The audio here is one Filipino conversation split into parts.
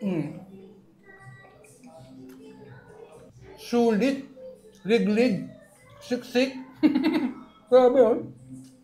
Mm. Sulit. Liglig. Siksik. Grabe yun.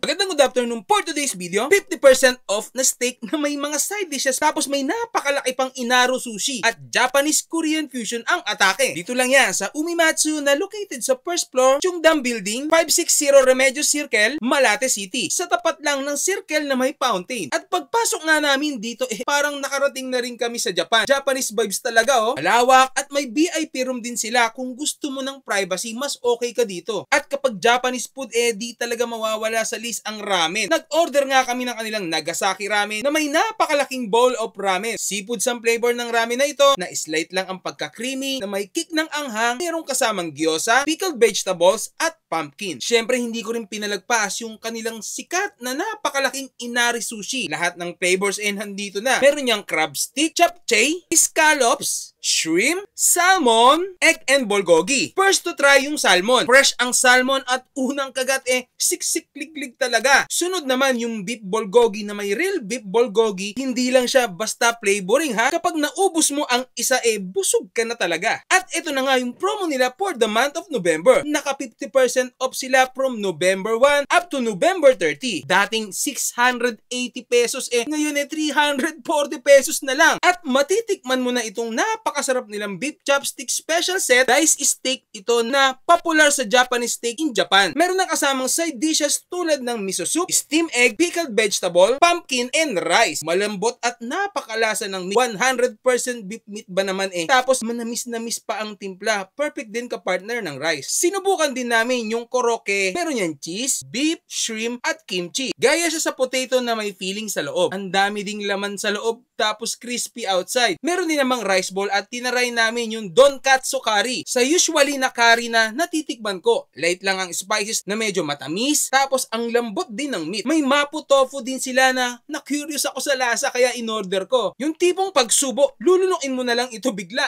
Magandang good afternoon for today's video. 50% off na steak na may mga side dishes tapos may napakalaki pang Inaro Sushi at Japanese Korean fusion ang atake. Dito lang yan sa Umimatsu na located sa first floor, Chungdam Building, 560 Remedios Circle, Malate City. Sa tapat lang ng circle na may fountain. At pagpasok nga namin dito parang nakarating na rin kami sa Japan. Japanese vibes talaga Malawak at may VIP room din sila. Kung gusto mo ng privacy, mas okay ka dito. At kapag Japanese food di talaga mawawala sa list ang ramen. Nag-order nga kami ng kanilang Nagasaki ramen na may napakalaking bowl of ramen. Seafood ang flavor ng ramen na ito, na slight lang ang pagka-creamy, na may kick ng anghang, mayroong kasamang gyoza, pickled vegetables, at pumpkin. Syempre, hindi ko rin pinalagpas yung kanilang sikat na napakalaking Inari Sushi. Lahat ng flavors nandito na. Meron niyang crab stick, japchae, scallops, shrimp, salmon, egg, and bulgogi. First to try yung salmon. Fresh ang salmon at unang kagat siksik liglig talaga. Sunod naman yung beef bulgogi na may real beef bulgogi. Hindi lang siya basta flavoring Kapag naubos mo ang isa busog ka na talaga. At ito na nga yung promo nila for the month of November. Naka 50% off sila from November 1 up to November 30. Dating 680 pesos ngayon 340 pesos na lang. At matitikman mo na itong napakasarap nilang beef chopstick special set rice steak ito na popular sa Japanese steak in Japan. Meron na kasamang side dishes tulad ng miso soup, steamed egg, pickled vegetable, pumpkin, and rice. Malambot at napakalasa ng 100% beef meat ba naman Tapos manamis-namis pa ang timpla. Perfect din ka-partner ng rice. Sinubukan din namin yung koroke. Meron yan cheese, beef, shrimp, at kimchi. Gaya siya sa potato na may filling sa loob. Ang dami ding laman sa loob tapos crispy outside. Meron din namang rice ball at tinaray namin yung donkatsu curry. Sa usually na curry na natitikman ko. Light lang ang spices na medyo matamis. Tapos ang lambot din ng meat. May mapo tofu din sila na curious ako sa lasa kaya in-order ko. Yung tipong pagsubo, lulunukin mo na lang ito bigla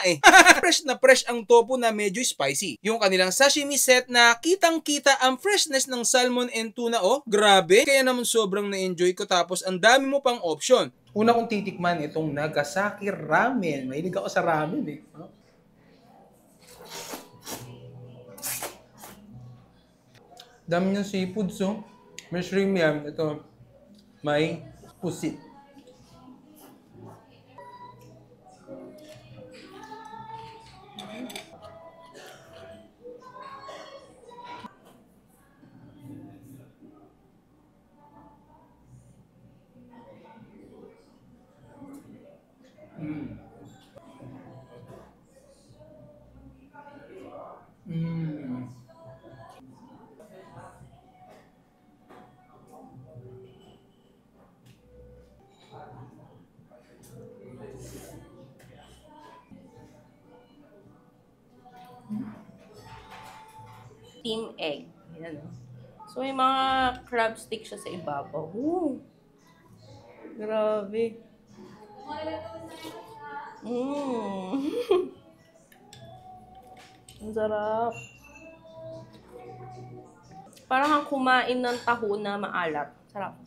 Fresh na fresh ang tofu na medyo spicy. Yung kanilang sashimi set na kitang-kita ang freshness ng salmon and tuna grabe. Kaya naman sobrang na-enjoy ko tapos ang dami mo pang option. Una kong titikman itong Nagasaki ramen. Mahilig ako sa ramen Dami niyang seafoods May shrimp yan. Ito. May pusit. Steam egg. Yan. So, may mga crab stick siya sa ibabaw. Grabe. Ang sarap. Parang kang kumain ng taho na maalat. Sarap.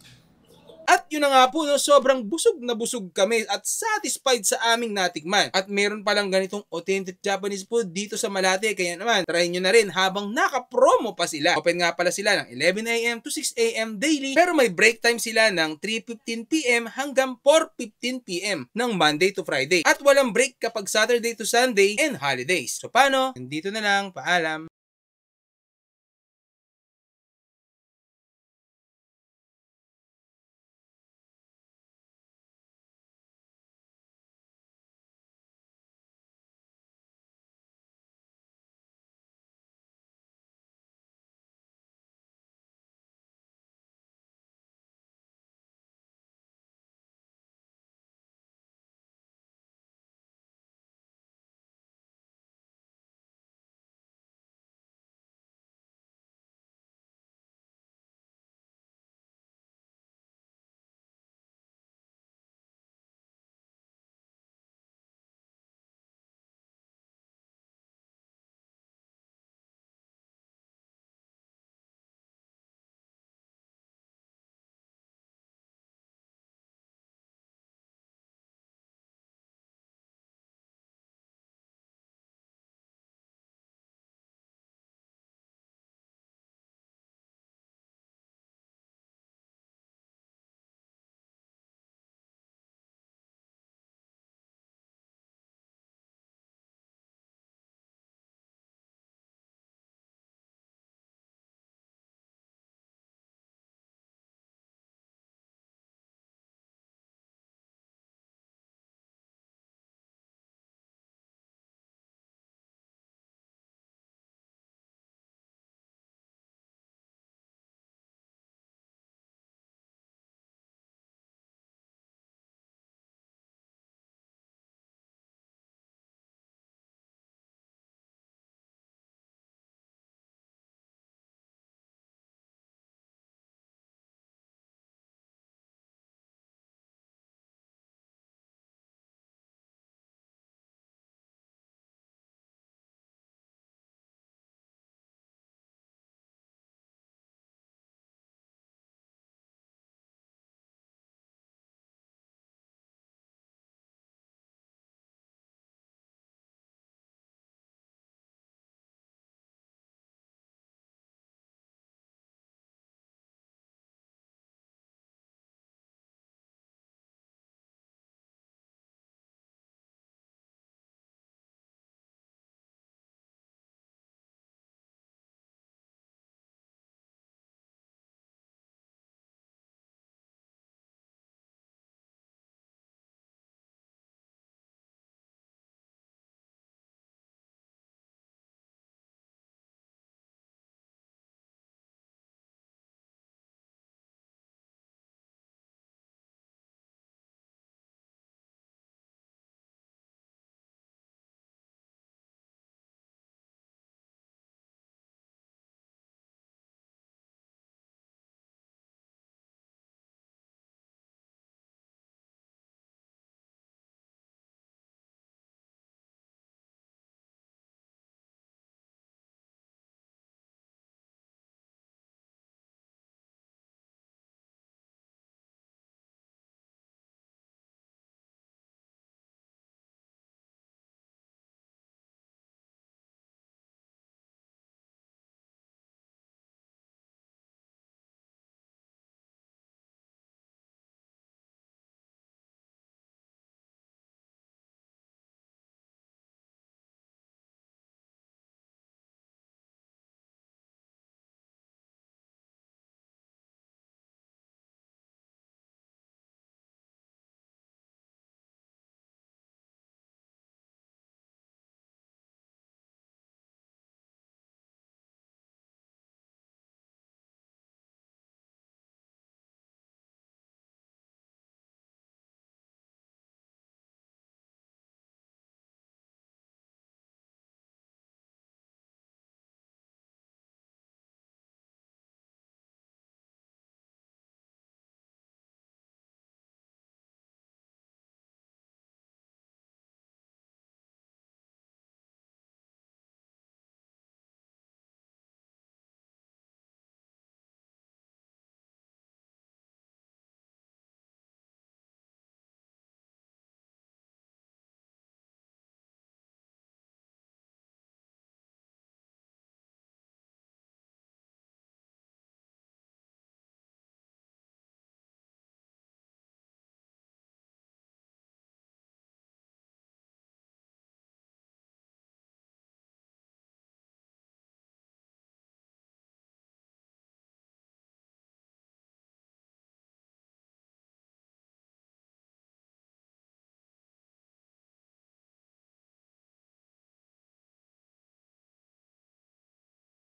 At yun na nga po, sobrang busog na busog kami at satisfied sa aming natikman. At meron palang ganitong authentic Japanese food dito sa Malate. Kaya naman, try nyo na rin habang naka-promo pa sila. Open nga pala sila ng 11 AM to 6 AM daily. Pero may break time sila ng 3:15 PM hanggang 4:15 PM ng Monday to Friday. At walang break kapag Saturday to Sunday and holidays. So paano? Nandito na lang. Paalam.